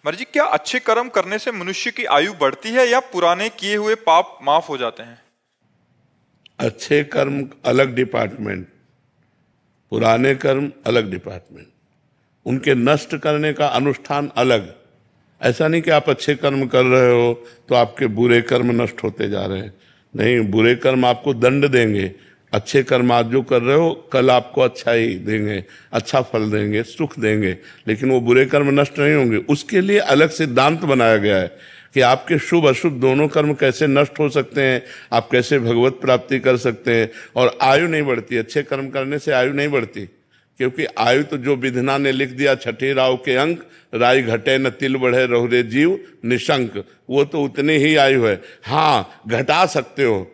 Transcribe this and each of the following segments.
महाराज जी, क्या अच्छे कर्म करने से मनुष्य की आयु बढ़ती है या पुराने किए हुए पाप माफ हो जाते हैं? अच्छे कर्म अलग डिपार्टमेंट, पुराने कर्म अलग डिपार्टमेंट। उनके नष्ट करने का अनुष्ठान अलग। ऐसा नहीं कि आप अच्छे कर्म कर रहे हो तो आपके बुरे कर्म नष्ट होते जा रहे हैं। नहीं, बुरे कर्म आपको दंड देंगे। अच्छे कर्म आज जो कर रहे हो कल आपको अच्छा ही देंगे, अच्छा फल देंगे, सुख देंगे, लेकिन वो बुरे कर्म नष्ट नहीं होंगे। उसके लिए अलग सिद्धांत बनाया गया है कि आपके शुभ अशुभ दोनों कर्म कैसे नष्ट हो सकते हैं, आप कैसे भगवत प्राप्ति कर सकते हैं। और आयु नहीं बढ़ती, अच्छे कर्म करने से आयु नहीं बढ़ती, क्योंकि आयु तो जो विधना ने लिख दिया, छठी राव के अंक, राय घटे न तिल बढ़े रहुरे जीव निशंक, वो तो उतनी ही आयु है। हाँ, घटा सकते हो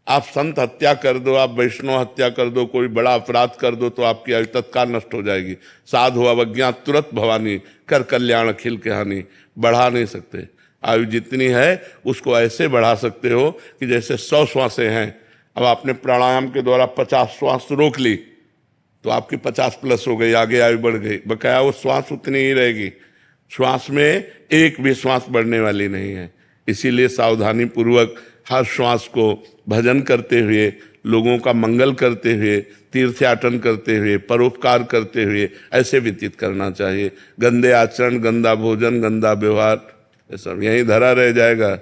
आप, संत हत्या कर दो, आप वैष्णव हत्या कर दो, कोई बड़ा अपराध कर दो तो आपकी आयु तत्काल नष्ट हो जाएगी। साधु अवज्ञा तुरंत भवानी, कर कल्याण अखिल के हानि। बढ़ा नहीं सकते। आयु जितनी है उसको ऐसे बढ़ा सकते हो कि जैसे 100 श्वासें हैं, अब आपने प्राणायाम के द्वारा 50 श्वास रोक ली तो आपकी 50 प्लस हो गई, आगे आयु बढ़ गई। बकाया वो श्वास उतनी ही रहेगी। श्वास में एक भी श्वास बढ़ने वाली नहीं है। इसीलिए सावधानी पूर्वक हर श्वास को भजन करते हुए, लोगों का मंगल करते हुए, तीर्थयाटन करते हुए, परोपकार करते हुए ऐसे व्यतीत करना चाहिए। गंदे आचरण, गंदा भोजन, गंदा व्यवहार, ये सब यहीं धरा रह जाएगा।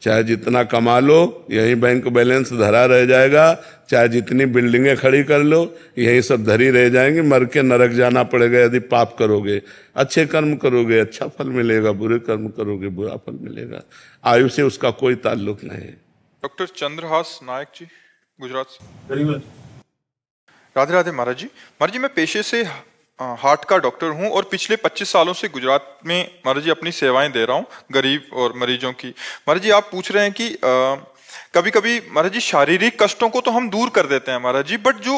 चाहे जितना कमा लो यहीं बैंक बैलेंस धरा रह जाएगा, चाहे जितनी बिल्डिंगें खड़ी कर लो यहीं सब धरी रह जाएंगी। मर के नरक जाना पड़ेगा यदि पाप करोगे। अच्छे कर्म करोगे अच्छा फल मिलेगा, बुरे कर्म करोगे बुरा फल मिलेगा। आयु से उसका कोई ताल्लुक नहीं है। डॉक्टर चंद्रहास नायक जी, गुजरात से। राधे राधे महाराज जी। महाराज जी, मैं पेशे से हार्ट का डॉक्टर हूं और पिछले 25 सालों से गुजरात में महाराज जी अपनी सेवाएं दे रहा हूं गरीब और मरीजों की। महाराज जी, आप पूछ रहे हैं कि कभी कभी महाराज जी शारीरिक कष्टों को तो हम दूर कर देते हैं महाराज जी, बट जो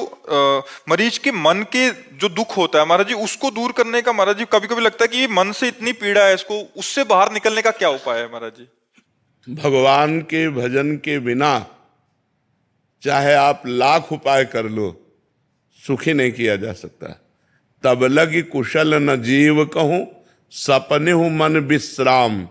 मरीज के मन के जो दुख होता है महाराज जी, उसको दूर करने का महाराज जी कभी कभी लगता है कि ये मन से इतनी पीड़ा है, इसको उससे बाहर निकलने का क्या उपाय है महाराज जी? भगवान के भजन के बिना चाहे आप लाख उपाय कर लो, सुखी नहीं किया जा सकता। तब लगी कुशल न जीव कहूं, सपने हूं मन विश्राम,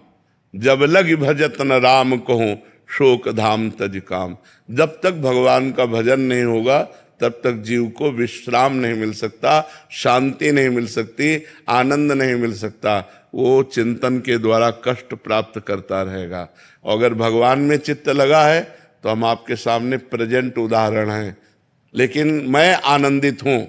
जब लगी भजत न राम कहूं, शोक धाम तज काम। जब तक भगवान का भजन नहीं होगा तब तक जीव को विश्राम नहीं मिल सकता, शांति नहीं मिल सकती, आनंद नहीं मिल सकता। वो चिंतन के द्वारा कष्ट प्राप्त करता रहेगा। अगर भगवान में चित्त लगा है तो हम आपके सामने प्रेजेंट उदाहरण हैं। लेकिन मैं आनंदित हूं,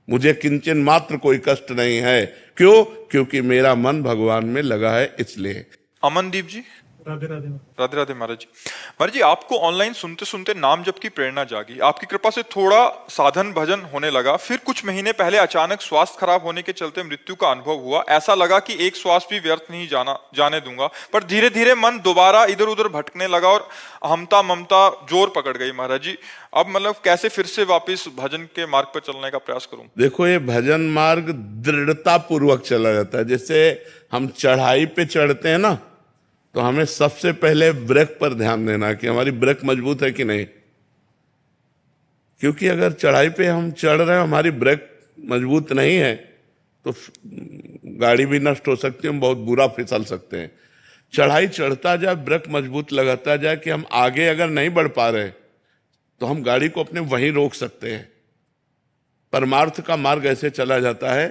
मुझे किंचन मात्र कोई कष्ट नहीं है। क्यों? क्योंकि मेरा मन भगवान में लगा है, इसलिए। अमनदीप जी, राधे राधे। राधे राधे महाराज जी। महाराज जी, आपको ऑनलाइन सुनते सुनते नाम जप की प्रेरणा जागी, आपकी कृपा से थोड़ा साधन भजन होने लगा। फिर कुछ महीने पहले अचानक स्वास्थ्य खराब होने के चलते मृत्यु का अनुभव हुआ। ऐसा लगा कि एक श्वास भी व्यर्थ नहीं जाने दूंगा। पर धीरे धीरे मन दोबारा इधर उधर भटकने लगा और अहमता ममता जोर पकड़ गई महाराज जी। अब मतलब कैसे फिर से वापिस भजन के मार्ग पर चलने का प्रयास करूं? देखो, ये भजन मार्ग दृढ़ता पूर्वक चला जाता है। जैसे हम चढ़ाई पे चढ़ते हैं ना, तो हमें सबसे पहले ब्रेक पर ध्यान देना कि हमारी ब्रेक मजबूत है कि नहीं। क्योंकि अगर चढ़ाई पे हम चढ़ रहे हैं, हमारी ब्रेक मजबूत नहीं है, तो गाड़ी भी नष्ट हो सकती है, हम बहुत बुरा फिसल सकते हैं। चढ़ाई चढ़ता जाए, ब्रेक मजबूत लगाता जाए कि हम आगे अगर नहीं बढ़ पा रहे तो हम गाड़ी को अपने वहीं रोक सकते हैं। परमार्थ का मार्ग ऐसे चला जाता है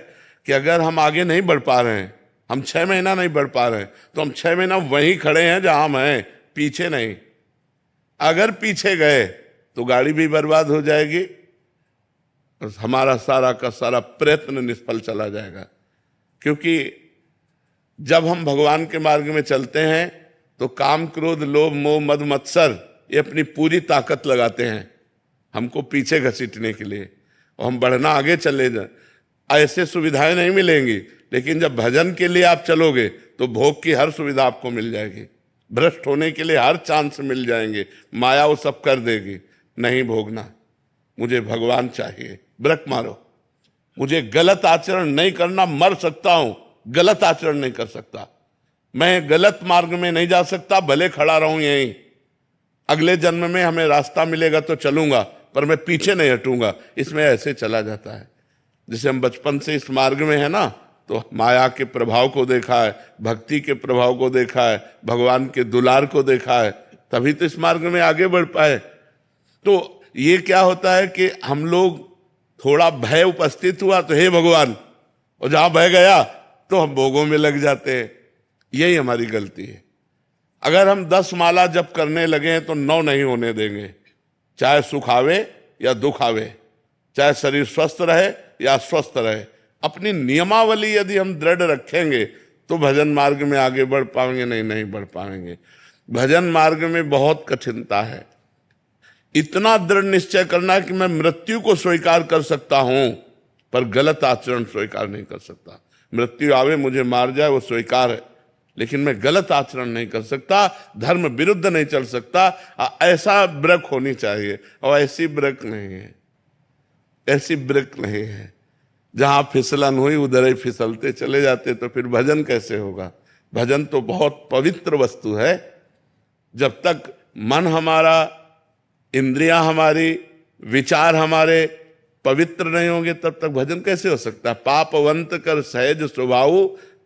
कि अगर हम आगे नहीं बढ़ पा रहे हैं, हम 6 महीना नहीं बढ़ पा रहे हैं, तो हम 6 महीना वहीं खड़े हैं जहां हम हैं, पीछे नहीं। अगर पीछे गए तो गाड़ी भी बर्बाद हो जाएगी और हमारा सारा का सारा प्रयत्न निष्फल चला जाएगा। क्योंकि जब हम भगवान के मार्ग में चलते हैं तो काम क्रोध लोभ मोह मद मत्सर ये अपनी पूरी ताकत लगाते हैं हमको पीछे घसीटने के लिए, और हम बढ़ना आगे चले जाए। ऐसे सुविधाएं नहीं मिलेंगी, लेकिन जब भजन के लिए आप चलोगे तो भोग की हर सुविधा आपको मिल जाएगी। भ्रष्ट होने के लिए हर चांस मिल जाएंगे, माया वो सब कर देगी। नहीं भोगना, मुझे भगवान चाहिए, ब्रेक मारो। मुझे गलत आचरण नहीं करना, मर सकता हूं, गलत आचरण नहीं कर सकता। मैं गलत मार्ग में नहीं जा सकता, भले खड़ा रहूं यहीं। अगले जन्म में हमें रास्ता मिलेगा तो चलूंगा, पर मैं पीछे नहीं हटूंगा। इसमें ऐसे चला जाता है। जैसे हम बचपन से इस मार्ग में है ना, तो माया के प्रभाव को देखा है, भक्ति के प्रभाव को देखा है, भगवान के दुलार को देखा है, तभी तो इस मार्ग में आगे बढ़ पाए। तो ये क्या होता है कि हम लोग थोड़ा भय उपस्थित हुआ तो हे भगवान, और जहां भय गया तो हम भोगों में लग जाते हैं। यही हमारी गलती है। अगर हम 10 माला जप करने लगे हैं तो 9 नहीं होने देंगे, चाहे सुख आवे या दुख आवे, चाहे शरीर स्वस्थ रहे या अस्वस्थ रहे। अपनी नियमावली यदि हम दृढ़ रखेंगे तो भजन मार्ग में आगे बढ़ पाएंगे, नहीं बढ़ पाएंगे। भजन मार्ग में बहुत कठिनता है। इतना दृढ़ निश्चय करना है कि मैं मृत्यु को स्वीकार कर सकता हूं पर गलत आचरण स्वीकार नहीं कर सकता। मृत्यु आवे मुझे मार जाए वो स्वीकार है, लेकिन मैं गलत आचरण नहीं कर सकता, धर्म विरुद्ध नहीं चल सकता। ऐसा ब्रेक होनी चाहिए, और ऐसी ब्रेक नहीं है, ऐसी ब्रेक नहीं है। जहां फिसलन हुई उधर ही फिसलते चले जाते, तो फिर भजन कैसे होगा? भजन तो बहुत पवित्र वस्तु है। जब तक मन हमारा, इंद्रियां हमारी, विचार हमारे पवित्र नहीं होंगे तब तक भजन कैसे हो सकता है? पापवंत कर सहज स्वभाव,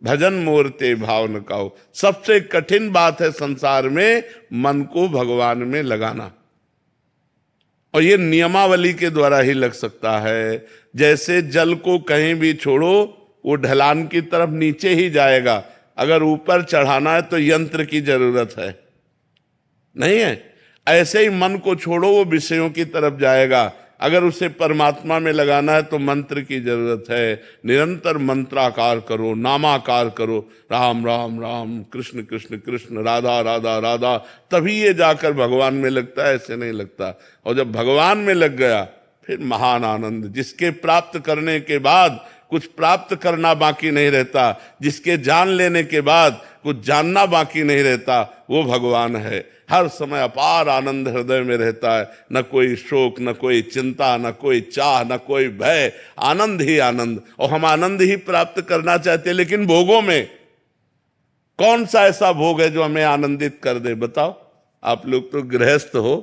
भजन मूर्ते भाव न काऊ। सबसे कठिन बात है संसार में मन को भगवान में लगाना, और ये नियमावली के द्वारा ही लग सकता है। जैसे जल को कहीं भी छोड़ो वो ढलान की तरफ नीचे ही जाएगा, अगर ऊपर चढ़ाना है तो यंत्र की जरूरत है, नहीं है? ऐसे ही मन को छोड़ो वो विषयों की तरफ जाएगा, अगर उसे परमात्मा में लगाना है तो मंत्र की जरूरत है। निरंतर मंत्राकार करो, नामाकार करो, राम राम राम, कृष्ण कृष्ण कृष्ण, राधा राधा राधा, तभी ये जाकर भगवान में लगता है, ऐसे नहीं लगता। और जब भगवान में लग गया फिर महान आनंद, जिसके प्राप्त करने के बाद कुछ प्राप्त करना बाकी नहीं रहता, जिसके जान लेने के बाद कुछ जानना बाकी नहीं रहता, वो भगवान है। हर समय अपार आनंद हृदय में रहता है, न कोई शोक, न कोई चिंता, न कोई चाह, न कोई भय, आनंद ही आनंद। और हम आनंद ही प्राप्त करना चाहते हैं, लेकिन भोगों में कौन सा ऐसा भोग है जो हमें आनंदित कर दे? बताओ। आप लोग तो गृहस्थ हो,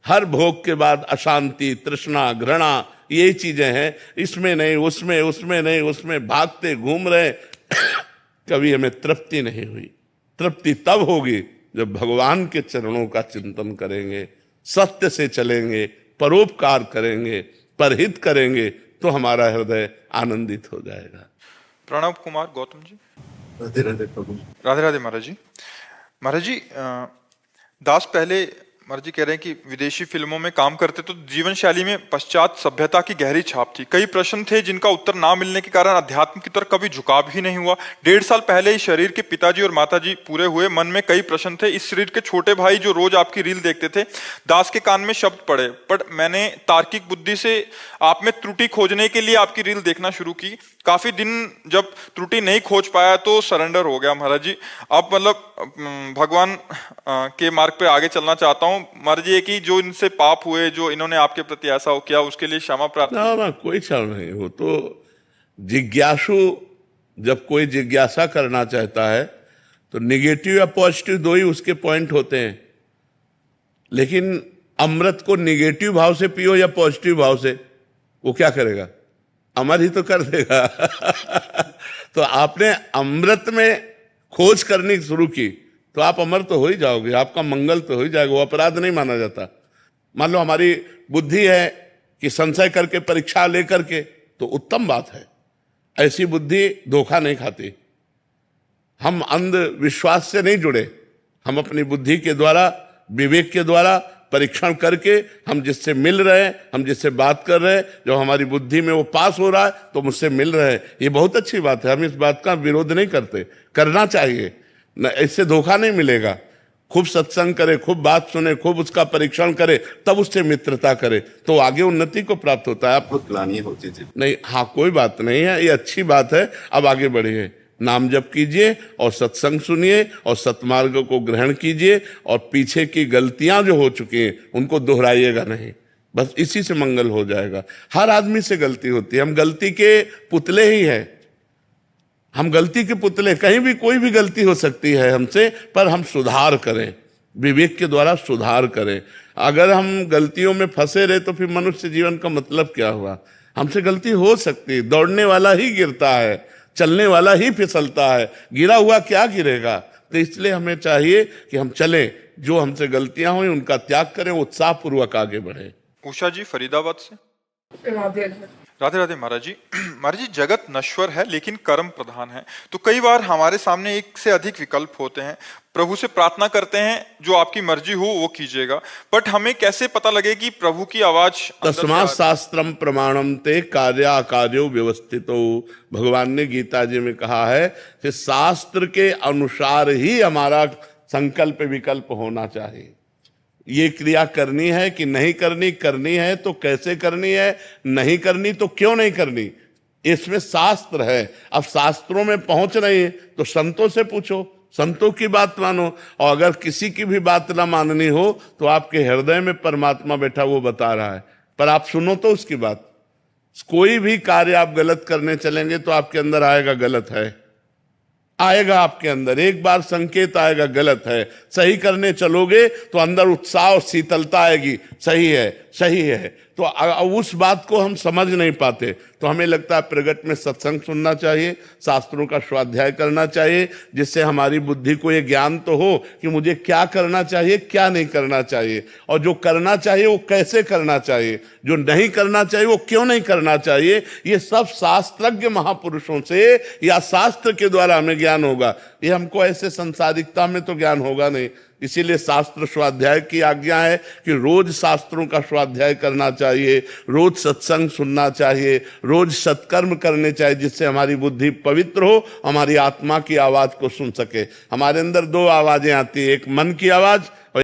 हर भोग के बाद अशांति, तृष्णा, घृणा, यही चीजें हैं। इसमें नहीं, उसमें, उसमें नहीं, उसमें भागते घूम रहे, कभी हमें तृप्ति नहीं हुई। तृप्ति तब होगी जब भगवान के चरणों का चिंतन करेंगे, सत्य से चलेंगे, परोपकार करेंगे, परहित करेंगे, तो हमारा हृदय आनंदित हो जाएगा। प्रणव कुमार गौतम जी। राधे राधे प्रभु। राधे राधे महाराज जी। महाराज जी, दास पहले महाराज जी कह रहे हैं कि विदेशी फिल्मों में काम करते तो जीवन शैली में पश्चात सभ्यता की गहरी छाप थी। कई प्रश्न थे जिनका उत्तर ना मिलने के कारण अध्यात्म की तरफ कभी झुकाव ही नहीं हुआ। 1.5 साल पहले ही शरीर के पिताजी और माताजी पूरे हुए। मन में कई प्रश्न थे। इस शरीर के छोटे भाई जो रोज आपकी रील देखते थे, दास के कान में शब्द पड़े, पर मैंने तार्किक बुद्धि से आप में त्रुटि खोजने के लिए आपकी रील देखना शुरू की। काफी दिन जब त्रुटि नहीं खोज पाया तो सरेंडर हो गया महाराज जी। अब मतलब भगवान के मार्ग पे आगे चलना चाहता हूँ महाराज जी। कि जो इनसे पाप हुए, जो इन्होंने आपके प्रति ऐसा हो किया, उसके लिए क्षमा प्रार्थना। ना, कोई क्षमा नहीं। हो तो जिज्ञासु जब कोई जिज्ञासा करना चाहता है तो निगेटिव या पॉजिटिव दो ही उसके पॉइंट होते हैं। लेकिन अमृत को निगेटिव भाव से पियो या पॉजिटिव भाव से, वो क्या करेगा? अमर ही तो कर देगा। तो आपने अमृत में खोज करनी शुरू की तो आप अमर तो हो ही जाओगे, आपका मंगल तो हो ही जाएगा, वो अपराध नहीं माना जाता। मान लो हमारी बुद्धि है कि संशय करके परीक्षा लेकर के, तो उत्तम बात है। ऐसी बुद्धि धोखा नहीं खाती। हम अंधविश्वास से नहीं जुड़े, हम अपनी बुद्धि के द्वारा, विवेक के द्वारा परीक्षण करके, हम जिससे मिल रहे हैं, हम जिससे बात कर रहे हैं, जो हमारी बुद्धि में वो पास हो रहा है तो मुझसे मिल रहे हैं, ये बहुत अच्छी बात है। हम इस बात का विरोध नहीं करते, करना चाहिए न, इससे धोखा नहीं मिलेगा। खूब सत्संग करे, खूब बात सुने, खूब उसका परीक्षण करे, तब उससे मित्रता करे तो आगे उन्नति को प्राप्त होता है। बहुत ग्लानि होती थी। नहीं, हाँ, कोई बात नहीं है, ये अच्छी बात है। अब आगे बढ़िए, नाम जप कीजिए और सत्संग सुनिए और सत्मार्ग को ग्रहण कीजिए, और पीछे की गलतियां जो हो चुकी हैं उनको दोहराइएगा नहीं। बस इसी से मंगल हो जाएगा। हर आदमी से गलती होती है, हम गलती के पुतले ही हैं। हम गलती के पुतले, कहीं भी कोई भी गलती हो सकती है हमसे, पर हम सुधार करें, विवेक के द्वारा सुधार करें। अगर हम गलतियों में फंसे रहे तो फिर मनुष्य जीवन का मतलब क्या हुआ? हमसे गलती हो सकती है, दौड़ने वाला ही गिरता है। चलने वाला ही फिसलता है, गिरा हुआ क्या गिरेगा। तो इसलिए हमें चाहिए कि हम चलें, जो हमसे गलतियां हुई उनका त्याग करें, उत्साहपूर्वक आगे बढ़े। उषा जी फरीदाबाद से। राधे राधे राधे महाराज जी। महाराज जी, जगत नश्वर है लेकिन कर्म प्रधान है, तो कई बार हमारे सामने एक से अधिक विकल्प होते हैं। प्रभु से प्रार्थना करते हैं जो आपकी मर्जी हो वो कीजिएगा, बट हमें कैसे पता लगे कि प्रभु की आवाज अंदर से तस्मात् शास्त्रम प्रमाणम ते कार्याकार्यो व्यवस्थितो। भगवान ने गीता जी में कहा है कि शास्त्र के अनुसार ही हमारा संकल्प विकल्प होना चाहिए। ये क्रिया करनी है कि नहीं करनी, करनी है तो कैसे करनी है, नहीं करनी तो क्यों नहीं करनी, इसमें शास्त्र है। अब शास्त्रों में पहुंच रही है तो संतों से पूछो, संतों की बात मानो, और अगर किसी की भी बात ना माननी हो तो आपके हृदय में परमात्मा बैठा वो बता रहा है, पर आप सुनो तो उसकी बात। कोई भी कार्य आप गलत करने चलेंगे तो आपके अंदर आएगा गलत है, आएगा आपके अंदर एक बार संकेत आएगा गलत है। सही करने चलोगे तो अंदर उत्साह और शीतलता आएगी, सही है सही है। तो उस बात को हम समझ नहीं पाते, तो हमें लगता है प्रगट में सत्संग सुनना चाहिए, शास्त्रों का स्वाध्याय करना चाहिए, जिससे हमारी बुद्धि को ये ज्ञान तो हो कि मुझे क्या करना चाहिए क्या नहीं करना चाहिए, और जो करना चाहिए वो कैसे करना चाहिए, जो नहीं करना चाहिए वो क्यों नहीं करना चाहिए। ये सब शास्त्रज्ञ महापुरुषों से या शास्त्र के द्वारा हमें ज्ञान होगा, ये हमको ऐसे संसारिकता में तो ज्ञान होगा नहीं। इसीलिए शास्त्र स्वाध्याय की आज्ञा है कि रोज शास्त्रों का स्वाध्याय करना चाहिए, रोज सत्संग सुनना चाहिए, रोज सत्कर्म करने चाहिए, जिससे हमारी बुद्धि पवित्र हो, हमारी आत्मा की आवाज को सुन सके। हमारे अंदर दो आवाजें आती है, एक मन की आवाज,